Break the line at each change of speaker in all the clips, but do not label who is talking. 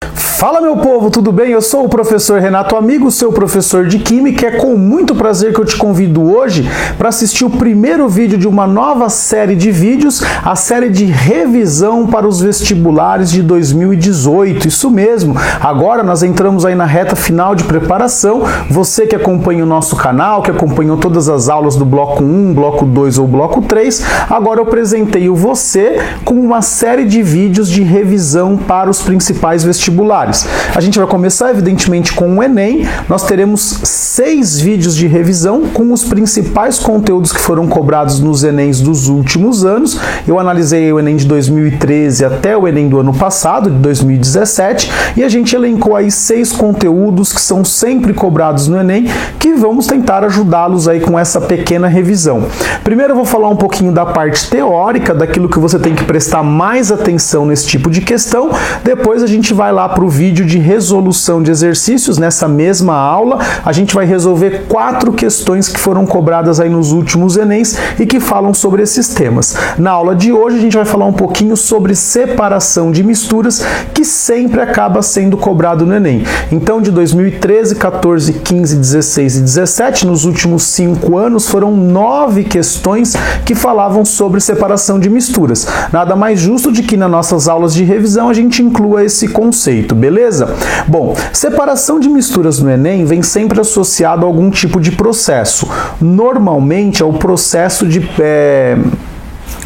Fala meu povo, tudo bem? Eu sou o professor Renato Amigo, seu professor de Química. É com muito prazer que eu te convido hoje para assistir o primeiro vídeo de uma nova série de vídeos, a série de revisão para os vestibulares de 2018. Isso mesmo, agora nós entramos aí na reta final de preparação. Você que acompanha o nosso canal, que acompanhou todas as aulas do bloco 1, bloco 2 ou bloco 3, agora eu presenteio você com uma série de vídeos de revisão para os principais vestibulares. A gente vai começar, evidentemente, com o Enem. Nós teremos 6 vídeos de revisão com os principais conteúdos que foram cobrados nos Enems dos últimos anos. Eu analisei o Enem de 2013 até o Enem do ano passado, de 2017, e a gente elencou aí 6 conteúdos que são sempre cobrados no Enem, que vamos tentar ajudá-los aí com essa pequena revisão. Primeiro eu vou falar um pouquinho da parte teórica, daquilo que você tem que prestar mais atenção nesse tipo de questão. Depois a gente vai lá para o vídeo de resolução de exercícios. Nessa mesma aula, a gente vai resolver 4 questões que foram cobradas aí nos últimos Enems e que falam sobre esses temas. Na aula de hoje, a gente vai falar um pouquinho sobre separação de misturas, que sempre acaba sendo cobrado no Enem. Então, de 2013, 14, 15, 16 e 17, nos últimos 5 anos, foram 9 questões que falavam sobre separação de misturas. Nada mais justo de que nas nossas aulas de revisão a gente inclua esse conceito, beleza? Bom, separação de misturas no Enem vem sempre associado a algum tipo de processo. Normalmente é o processo de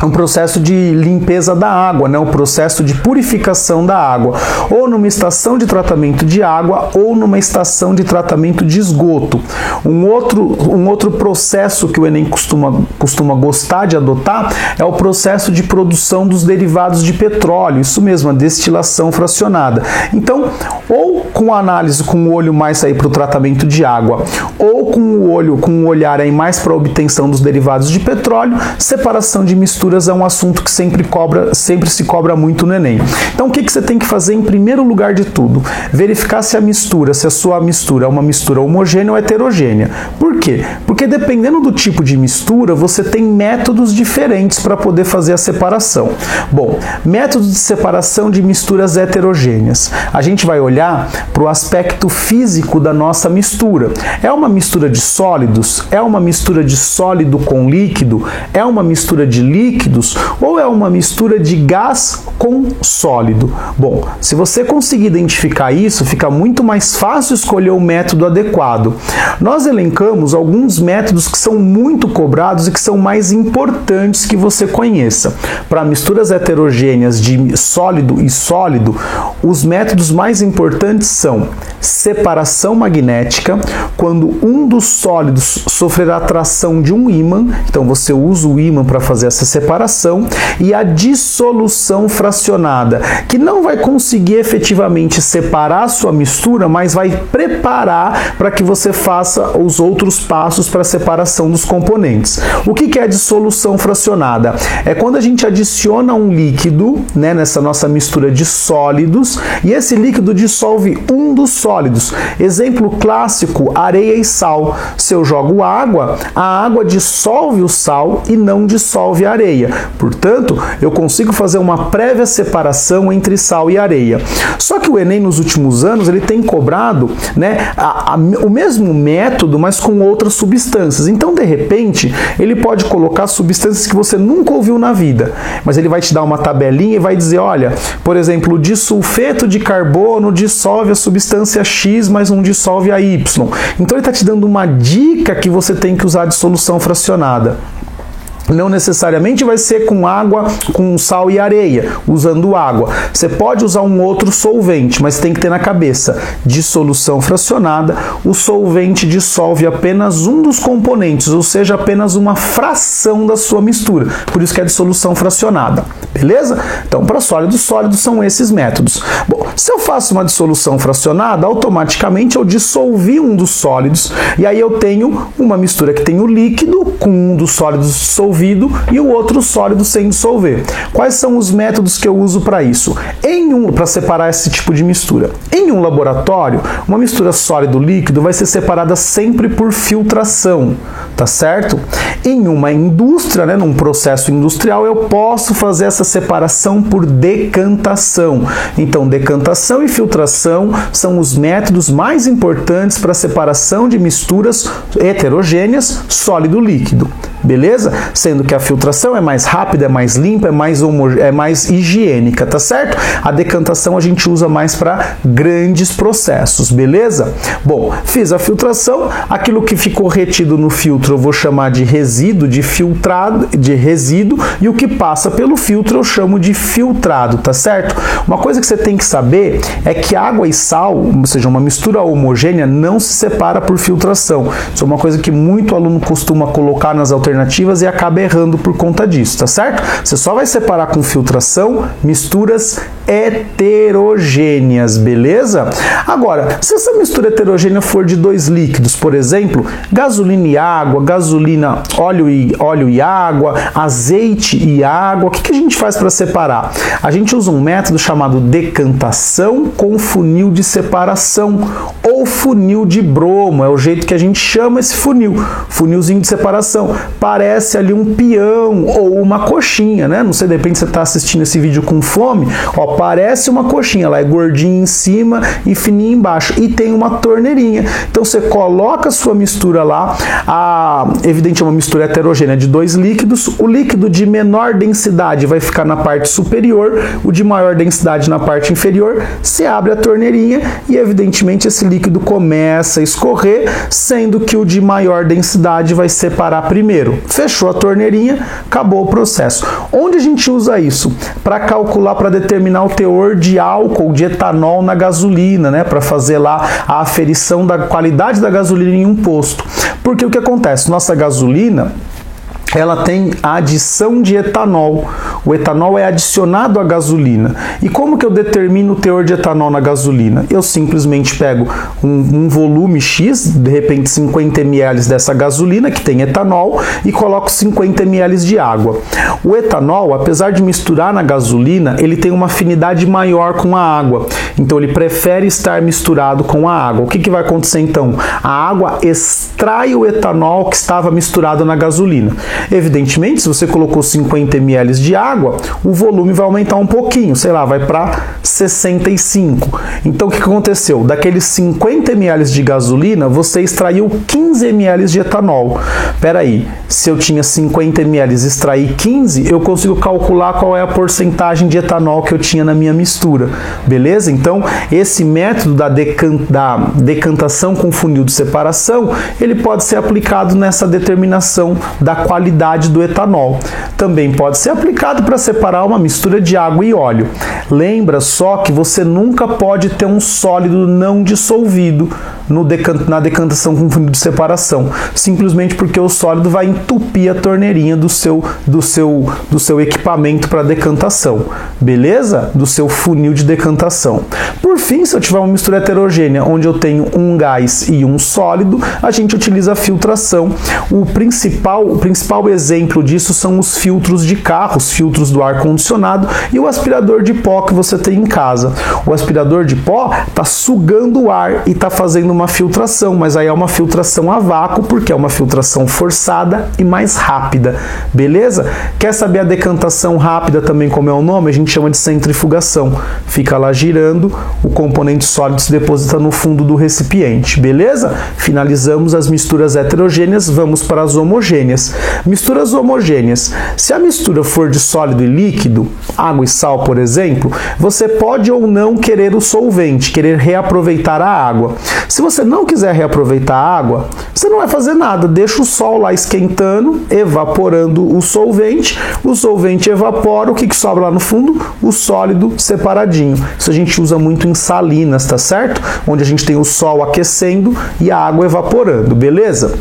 um processo de limpeza da água, né? O processo de purificação da água, ou numa estação de tratamento de água ou numa estação de tratamento de esgoto. Um outro processo que o Enem costuma gostar de adotar é o processo de produção dos derivados de petróleo, isso mesmo, a destilação fracionada. Então, ou com a análise com o olho mais aí para o tratamento de água, ou com o olhar aí mais para a obtenção dos derivados de petróleo, separação de misturas é um assunto que sempre se cobra muito no Enem. Então, o que você tem que fazer em primeiro lugar de tudo? Verificar se a sua mistura é uma mistura homogênea ou heterogênea. Por quê? Porque dependendo do tipo de mistura, você tem métodos diferentes para poder fazer a separação. Bom, métodos de separação de misturas heterogêneas. A gente vai olhar para o aspecto físico da nossa mistura. É uma mistura de sólidos? É uma mistura de sólido com líquido? É uma mistura de líquidos ou é uma mistura de gás com sólido? Bom, se você conseguir identificar isso, fica muito mais fácil escolher o método adequado. Nós elencamos alguns métodos que são muito cobrados e que são mais importantes que você conheça. Para misturas heterogêneas de sólido e sólido, os métodos mais importantes são separação magnética, quando um dos sólidos sofrer a atração de um ímã, então você usa o ímã para fazer essa separação, e a dissolução fracionada, que não vai conseguir efetivamente separar a sua mistura, mas vai preparar para que você faça os outros passos para a separação dos componentes. O que é a dissolução fracionada? É quando a gente adiciona um líquido, né, nessa nossa mistura de sólidos, e esse líquido dissolve um dos sólidos. Exemplo clássico, areia e sal. Se eu jogo água, a água dissolve o sal e não dissolve a areia. Portanto, eu consigo fazer uma prévia separação entre sal e areia. Só que o Enem nos últimos anos ele tem cobrado, né, o mesmo método, mas com outras substâncias. Então, de repente, ele pode colocar substâncias que você nunca ouviu na vida, mas ele vai te dar uma tabelinha e vai dizer, olha, por exemplo, o disulfeto de carbono dissolve a substância X, mas não dissolve a Y. Então, ele está te dando uma dica que você tem que usar a dissolução fracionada. Não necessariamente vai ser com água, com sal e areia, usando água. Você pode usar um outro solvente, mas tem que ter na cabeça, dissolução fracionada, o solvente dissolve apenas um dos componentes, ou seja, apenas uma fração da sua mistura. Por isso que é dissolução fracionada. Beleza? Então, para sólidos são esses métodos. Bom, se eu faço uma dissolução fracionada, automaticamente eu dissolvi um dos sólidos, e aí eu tenho uma mistura que tem o líquido com um dos sólidos dissolvido e o outro sólido sem dissolver. Quais são os métodos que eu uso para isso? Para separar esse tipo de mistura? Em Em um laboratório, uma mistura sólido-líquido vai ser separada sempre por filtração, tá certo? Em uma indústria, né, num processo industrial, eu posso fazer essa separação por decantação. Então, decantação e filtração são os métodos mais importantes para a separação de misturas heterogêneas sólido-líquido. Beleza? Sendo que a filtração é mais rápida, é mais limpa, é mais higiênica, tá certo? A decantação a gente usa mais para grandes processos, beleza? Bom, fiz a filtração, aquilo que ficou retido no filtro eu vou chamar de resíduo, de resíduo, e o que passa pelo filtro eu chamo de filtrado, tá certo? Uma coisa que você tem que saber é que água e sal, ou seja, uma mistura homogênea, não se separa por filtração. Isso é uma coisa que muito aluno costuma colocar nas alternativas e acaba errando por conta disso, tá certo? Você só vai separar com filtração misturas heterogêneas, beleza? Agora, se essa mistura heterogênea for de dois líquidos, por exemplo, gasolina e água, gasolina, óleo e água, azeite e água, o que a gente faz para separar? A gente usa um método chamado decantação com funil de separação, ou funil de bromo, é o jeito que a gente chama esse funilzinho de separação. Parece ali um peão ou uma coxinha, né? Não sei, de repente você está assistindo esse vídeo com fome, ó, parece uma coxinha, ela é gordinha em cima e fininha embaixo, e tem uma torneirinha. Então você coloca a sua mistura lá, evidente é uma mistura heterogênea de dois líquidos, o líquido de menor densidade vai ficar na parte superior, o de maior densidade na parte inferior, você abre a torneirinha e evidentemente esse líquido começa a escorrer, sendo que o de maior densidade vai separar primeiro. Fechou a torneirinha, acabou o processo. Onde a gente usa isso? Para calcular, para determinar o teor de álcool, de etanol na gasolina, né? Para fazer lá a aferição da qualidade da gasolina em um posto. Porque o que acontece? Nossa gasolina, ela tem a adição de etanol. O etanol é adicionado à gasolina. E como que eu determino o teor de etanol na gasolina? Eu simplesmente pego um volume X, de repente 50 ml dessa gasolina, que tem etanol, e coloco 50 ml de água. O etanol, apesar de misturar na gasolina, ele tem uma afinidade maior com a água. Então ele prefere estar misturado com a água. O que vai acontecer então? A água extrai o etanol que estava misturado na gasolina. Evidentemente, se você colocou 50 ml de água, o volume vai aumentar um pouquinho, sei lá, vai para 65. Então, o que aconteceu? Daqueles 50 ml de gasolina, você extraiu 15 ml de etanol. Peraí, se eu tinha 50 ml e extraí 15, eu consigo calcular qual é a porcentagem de etanol que eu tinha na minha mistura, beleza? Então, esse método da decantação com funil de separação, ele pode ser aplicado nessa determinação da qualidade do etanol. Também pode ser aplicado para separar uma mistura de água e óleo. Lembra só que você nunca pode ter um sólido não dissolvido na decantação com funil de separação, simplesmente porque o sólido vai entupir a torneirinha do seu equipamento para decantação, beleza? Do seu funil de decantação. Por fim, se eu tiver uma mistura heterogênea onde eu tenho um gás e um sólido, a gente utiliza a filtração. O principal exemplo disso são os filtros de carro, os filtros do ar-condicionado e o aspirador de pó que você tem em casa. O aspirador de pó está sugando o ar e está fazendo uma filtração, mas aí é uma filtração a vácuo, porque é uma filtração forçada e mais rápida, beleza? Quer saber a decantação rápida também, como é o nome? A gente chama de centrifugação. Fica lá girando, o componente sólido se deposita no fundo do recipiente, beleza? Finalizamos as misturas heterogêneas, vamos para as homogêneas. Misturas homogêneas. Se a mistura for de sólido e líquido, água e sal, por exemplo, você pode ou não querer o solvente, querer reaproveitar a água. Se você não quiser reaproveitar a água, você não vai fazer nada, deixa o sol lá esquentando, evaporando o solvente evapora, o que sobra lá no fundo? O sólido separadinho. Isso a gente usa muito em salinas, tá certo? Onde a gente tem o sol aquecendo e a água evaporando, beleza?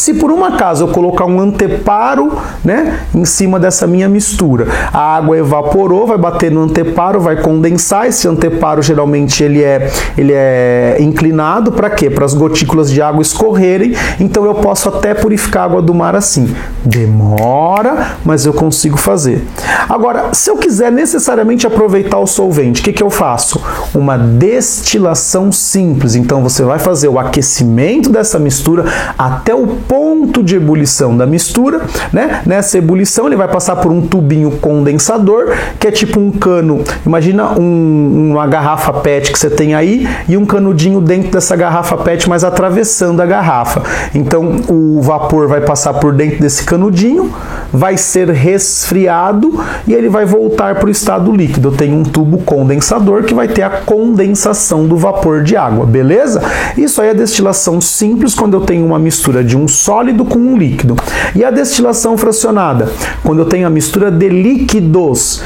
Se por um acaso eu colocar um anteparo, né, em cima dessa minha mistura, a água evaporou, vai bater no anteparo, vai condensar. Esse anteparo geralmente ele é inclinado para quê? Para as gotículas de água escorrerem. Então eu posso até purificar a água do mar assim. Demora, mas eu consigo fazer. Agora, se eu quiser necessariamente aproveitar o solvente, o que eu faço? Uma destilação simples. Então você vai fazer o aquecimento dessa mistura até o ponto de ebulição da mistura, né? Nessa ebulição ele vai passar por um tubinho condensador, que é tipo um cano. Imagina uma garrafa PET que você tem aí e um canudinho dentro dessa garrafa PET, mas atravessando a garrafa. Então o vapor vai passar por dentro desse canudinho, vai ser resfriado e ele vai voltar para o estado líquido. Eu tenho um tubo condensador que vai ter a condensação do vapor de água, beleza? Isso aí é destilação simples, quando eu tenho uma mistura de um sólido com um líquido. E a destilação fracionada? Quando eu tenho a mistura de líquidos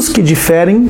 que diferem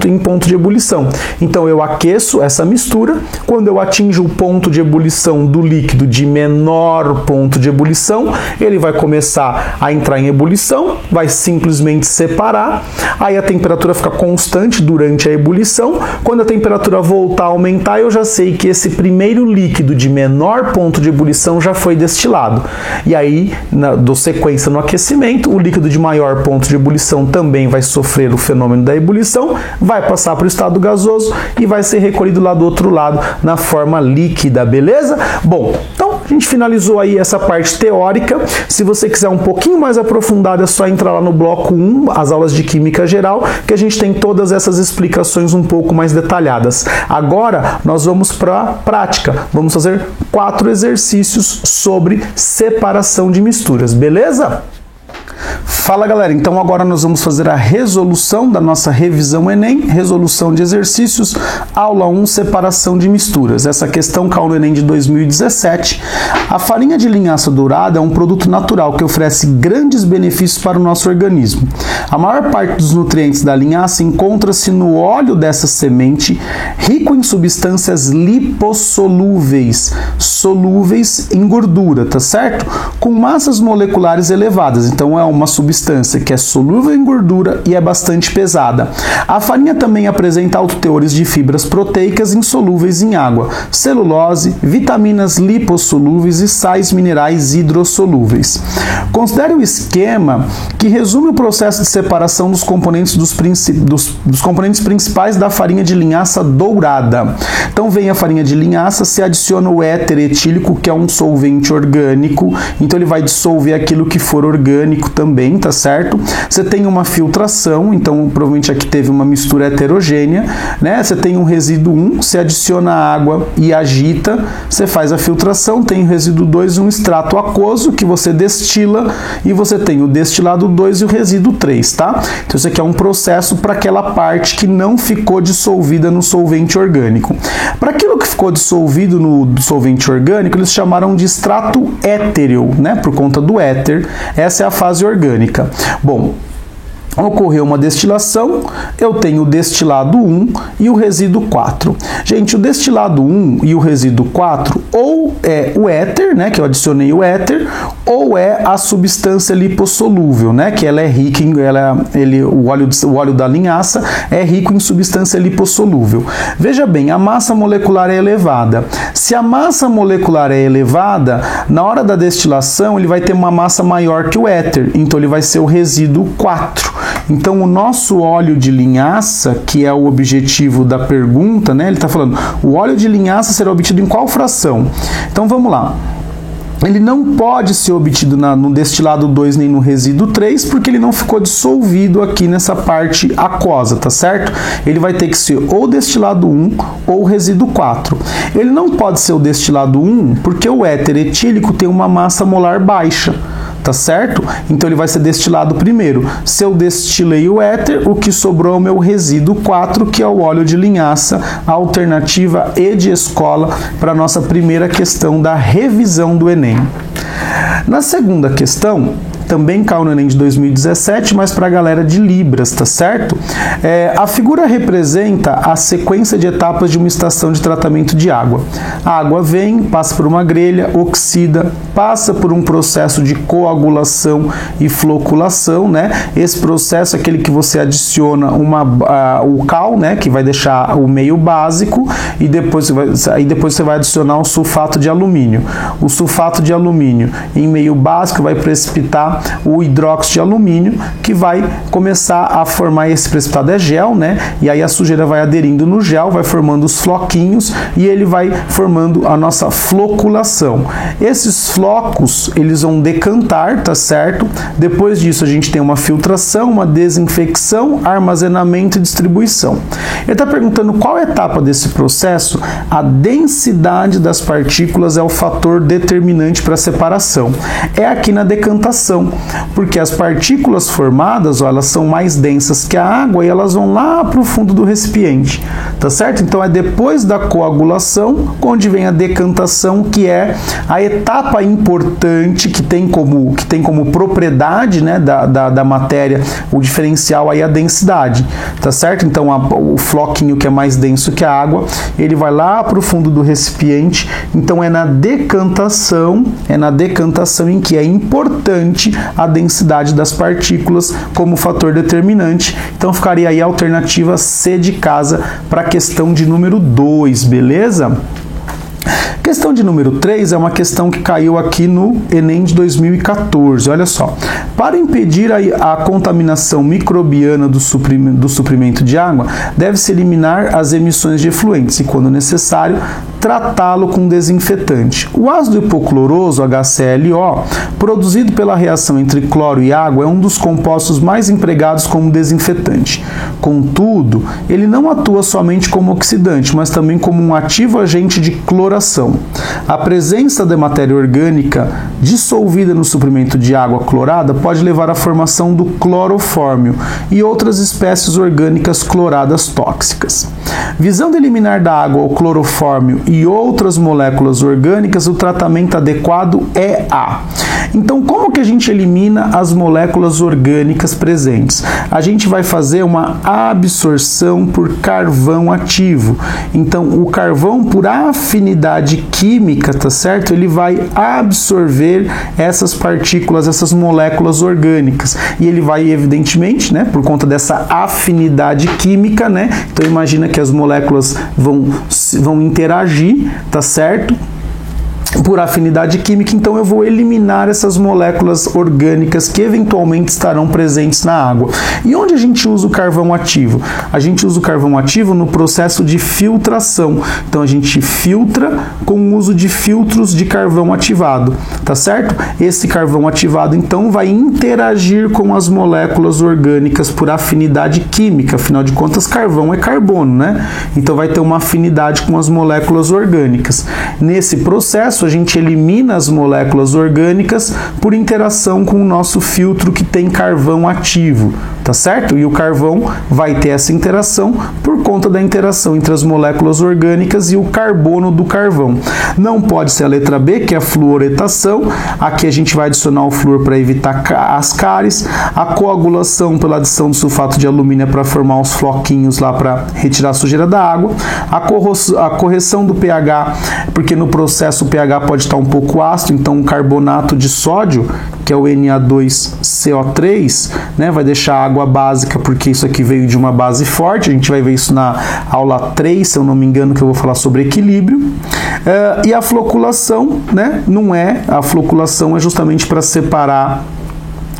em ponto de ebulição. Então eu aqueço essa mistura, quando eu atinjo o ponto de ebulição do líquido de menor ponto de ebulição, ele vai começar a entrar em ebulição, vai simplesmente separar, aí a temperatura fica constante durante a ebulição. Quando a temperatura voltar a aumentar, eu já sei que esse primeiro líquido de menor ponto de ebulição já foi destilado. E aí, dou sequência no aquecimento, o líquido de maior ponto de ebulição também vai sofrer o fenômeno da ebulição, vai passar para o estado gasoso e vai ser recolhido lá do outro lado na forma líquida, beleza? Bom, então a gente finalizou aí essa parte teórica. Se você quiser um pouquinho mais aprofundado, é só entrar lá no bloco 1, as aulas de Química Geral, que a gente tem todas essas explicações um pouco mais detalhadas. Agora nós vamos para a prática. Vamos fazer 4 exercícios sobre separação de misturas, beleza? Fala galera, então agora nós vamos fazer a resolução da nossa revisão Enem, resolução de exercícios, aula 1, separação de misturas. Essa questão caiu no Enem de 2017. A farinha de linhaça dourada é um produto natural que oferece grandes benefícios para o nosso organismo. A maior parte dos nutrientes da linhaça encontra-se no óleo dessa semente, rico em substâncias lipossolúveis, solúveis em gordura, tá certo? Com massas moleculares elevadas, então é uma substância que é solúvel em gordura e é bastante pesada. A farinha também apresenta altos teores de fibras proteicas insolúveis em água, celulose, vitaminas lipossolúveis e sais minerais hidrossolúveis. Considere o esquema que resume o processo de separação dos componentes, dos componentes principais da farinha de linhaça dourada. Então vem a farinha de linhaça, se adiciona o éter etílico, que é um solvente orgânico, então ele vai dissolver aquilo que for orgânico também, tá certo? Você tem uma filtração, então provavelmente aqui teve uma mistura heterogênea, né? Você tem um resíduo 1, você adiciona água e agita, você faz a filtração, tem o resíduo 2 e um extrato aquoso que você destila, e você tem o destilado 2 e o resíduo 3, tá? Então isso aqui é um processo para aquela parte que não ficou dissolvida no solvente orgânico. Para aquilo que ficou dissolvido no solvente orgânico, eles chamaram de extrato étereo, né? Por conta do éter. Essa é a fase orgânica. Bom, ocorreu uma destilação, eu tenho o destilado 1 e o resíduo 4. Gente, o destilado 1 e o resíduo 4 ou é o éter, né, que eu adicionei o éter, ou é a substância lipossolúvel, né, que ela é rica em, o óleo da linhaça é rico em substância lipossolúvel. Veja bem, a massa molecular é elevada. Se a massa molecular é elevada, na hora da destilação ele vai ter uma massa maior que o éter, então ele vai ser o resíduo 4. Então, o nosso óleo de linhaça, que é o objetivo da pergunta, né? Ele está falando, o óleo de linhaça será obtido em qual fração? Então, vamos lá. Ele não pode ser obtido no destilado 2 nem no resíduo 3, porque ele não ficou dissolvido aqui nessa parte aquosa, tá certo? Ele vai ter que ser ou destilado 1 ou resíduo 4. Ele não pode ser o destilado 1 porque o éter etílico tem uma massa molar baixa, tá certo? Então ele vai ser destilado primeiro. Se eu destilei o éter, o que sobrou é o meu resíduo 4, que é o óleo de linhaça, a alternativa E de escola para a nossa primeira questão da revisão do Enem. Na segunda questão, também caiu no Enem de 2017, mas para a galera de Libras, tá certo? A figura representa a sequência de etapas de uma estação de tratamento de água. A água vem, passa por uma grelha, oxida, passa por um processo de coagulação e floculação, né? Esse processo é aquele que você adiciona o cal, né? Que vai deixar o meio básico, e depois você vai adicionar o sulfato de alumínio. O sulfato de alumínio em meio básico vai precipitar o hidróxido de alumínio, que vai começar a formar, esse precipitado é gel, né? E aí a sujeira vai aderindo no gel, vai formando os floquinhos e ele vai formando a nossa floculação. Esses flocos, eles vão decantar, tá certo? Depois disso a gente tem uma filtração, uma desinfecção, armazenamento e distribuição. Ele está perguntando qual etapa desse processo. A densidade das partículas é o fator determinante para a separação. É aqui na decantação, porque as partículas formadas, ó, elas são mais densas que a água e elas vão lá para o fundo do recipiente, tá certo? Então é depois da coagulação onde vem a decantação, que é a etapa importante que tem como propriedade, né, da matéria, o diferencial aí, a densidade, tá certo? Então o floquinho que é mais denso que a água, ele vai lá para o fundo do recipiente. Então é na decantação em que é importante a densidade das partículas como fator determinante. Então ficaria aí a alternativa C de casa para a questão de número 2, beleza? Questão de número 3 é uma questão que caiu aqui no Enem de 2014. Olha só. Para impedir a contaminação microbiana do suprimento de água, deve-se eliminar as emissões de efluentes e, quando necessário, tratá-lo com desinfetante. O ácido hipocloroso, HClO, produzido pela reação entre cloro e água, é um dos compostos mais empregados como desinfetante. Contudo, ele não atua somente como oxidante, mas também como um ativo agente de cloração. A presença de matéria orgânica dissolvida no suprimento de água clorada pode levar à formação do clorofórmio e outras espécies orgânicas cloradas tóxicas. Visando eliminar da água o clorofórmio e outras moléculas orgânicas, o tratamento adequado é a... Então, como que a gente elimina as moléculas orgânicas presentes? A gente vai fazer uma absorção por carvão ativo. Então, o carvão, por afinidade química, tá certo? Ele vai absorver essas partículas, essas moléculas orgânicas. E ele vai, evidentemente, né, por conta dessa afinidade química, né? Então, imagina que as moléculas vão interagir, tá certo? Por afinidade química, então eu vou eliminar essas moléculas orgânicas que eventualmente estarão presentes na água. E onde a gente usa o carvão ativo? A gente usa o carvão ativo no processo de filtração. Então a gente filtra com o uso de filtros de carvão ativado, tá certo? Esse carvão ativado então vai interagir com as moléculas orgânicas por afinidade química, afinal de contas carvão é carbono, né? Então vai ter uma afinidade com as moléculas orgânicas. Nesse processo a gente elimina as moléculas orgânicas por interação com o nosso filtro que tem carvão ativo, tá certo? E o carvão vai ter essa interação por conta da interação entre as moléculas orgânicas e o carbono do carvão. Não pode ser a letra B, que é a fluoretação. Aqui a gente vai adicionar o flúor para evitar as cáries. A coagulação pela adição do sulfato de alumínio para formar os floquinhos lá para retirar a sujeira da água. A correção do pH, porque no processo o pH pode estar um pouco ácido, então o carbonato de sódio, que é o Na2CO3, né, vai deixar a água básica, porque isso aqui veio de uma base forte. A gente vai ver isso na aula 3, se eu não me engano, que eu vou falar sobre equilíbrio. E a floculação, né, a floculação é justamente para separar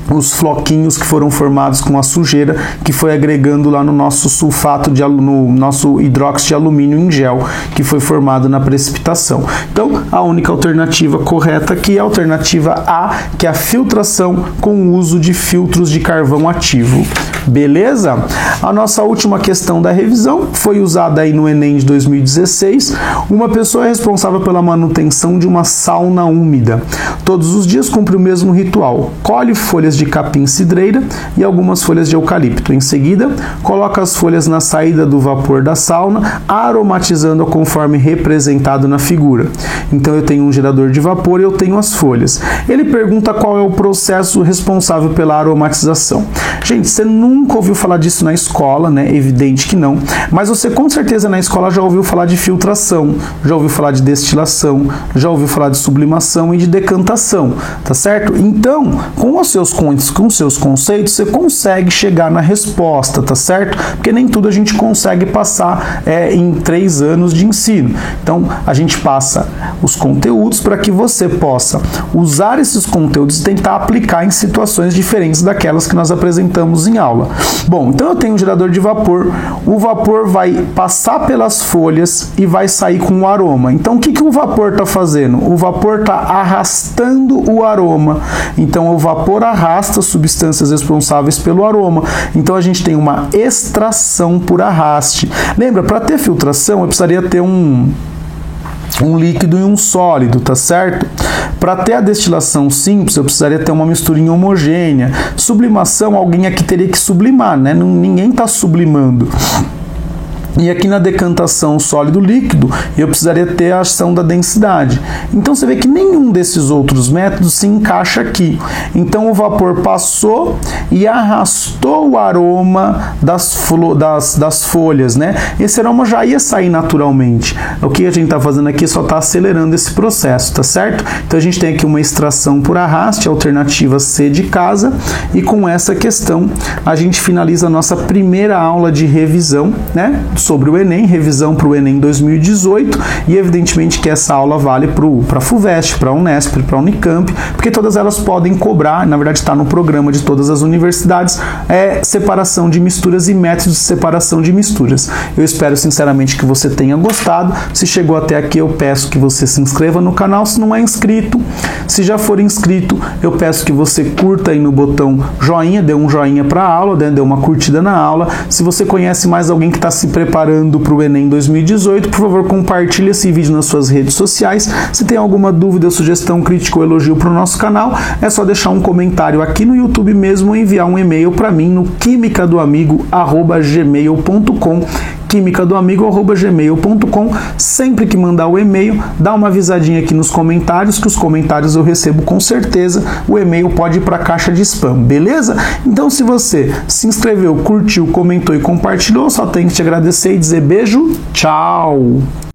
os floquinhos que foram formados com a sujeira que foi agregando lá no nosso sulfato no nosso hidróxido de alumínio em gel, que foi formado na precipitação. Então, a única alternativa correta aqui é a alternativa A, que é a filtração com o uso de filtros de carvão ativo. Beleza? A nossa última questão da revisão foi usada aí no Enem de 2016. Uma pessoa é responsável pela manutenção de uma sauna úmida. Todos os dias cumpre o mesmo ritual. Colhe folhas folhas de capim-cidreira e algumas folhas de eucalipto. Em seguida, coloca as folhas na saída do vapor da sauna, aromatizando conforme representado na figura. Então eu tenho um gerador de vapor e eu tenho as folhas. Ele pergunta qual é o processo responsável pela aromatização. Gente, você nunca ouviu falar disso na escola, né? Evidente que não, mas você com certeza na escola já ouviu falar de filtração, já ouviu falar de destilação, já ouviu falar de sublimação e de decantação, tá certo? Então, com os seus conceitos, você consegue chegar na resposta, tá certo? Porque nem tudo a gente consegue passar em 3 anos de ensino. Então, a gente passa os conteúdos para que você possa usar esses conteúdos e tentar aplicar em situações diferentes daquelas que nós apresentamos em aula. Bom, então eu tenho um gerador de vapor, o vapor vai passar pelas folhas e vai sair com o aroma. Então, o que o vapor está fazendo? O vapor está arrastando o aroma. Então, o vapor arrasta substâncias responsáveis pelo aroma. Então, a gente tem uma extração por arraste. Lembra, para ter filtração, eu precisaria ter um líquido e um sólido, tá certo? Para ter a destilação simples, eu precisaria ter uma misturinha homogênea. Sublimação, alguém aqui teria que sublimar, né? Ninguém está sublimando. E aqui na decantação sólido-líquido, eu precisaria ter a ação da densidade. Então você vê que nenhum desses outros métodos se encaixa aqui. Então o vapor passou e arrastou o aroma das folhas, né? Esse aroma já ia sair naturalmente. O que a gente está fazendo aqui só está acelerando esse processo, tá certo? Então a gente tem aqui uma extração por arraste, alternativa C de casa, e com essa questão a gente finaliza a nossa primeira aula de revisão, né? Sobre o Enem, revisão para o Enem 2018, e evidentemente que essa aula vale para a FUVEST, para a Unesp, para a Unicamp, porque todas elas podem cobrar, na verdade está no programa de todas as universidades, separação de misturas e métodos de separação de misturas. Eu espero sinceramente que você tenha gostado. Se chegou até aqui, eu peço que você se inscreva no canal, se não é inscrito. Se já for inscrito, eu peço que você curta aí no botão joinha, dê um joinha para a aula, dê uma curtida na aula. Se você conhece mais alguém que está se preparando para o Enem 2018, por favor, compartilhe esse vídeo nas suas redes sociais. Se tem alguma dúvida, sugestão, crítica ou elogio para o nosso canal, é só deixar um comentário aqui no YouTube mesmo ou enviar um e-mail para mim no quimicadoamigo@gmail.com, quimicadoamigo@gmail.com. Sempre que mandar o e-mail, dá uma avisadinha aqui nos comentários, que os comentários eu recebo com certeza. O e-mail pode ir para a caixa de spam, beleza? Então, se você se inscreveu, curtiu, comentou e compartilhou, só tenho que te agradecer e dizer beijo, tchau!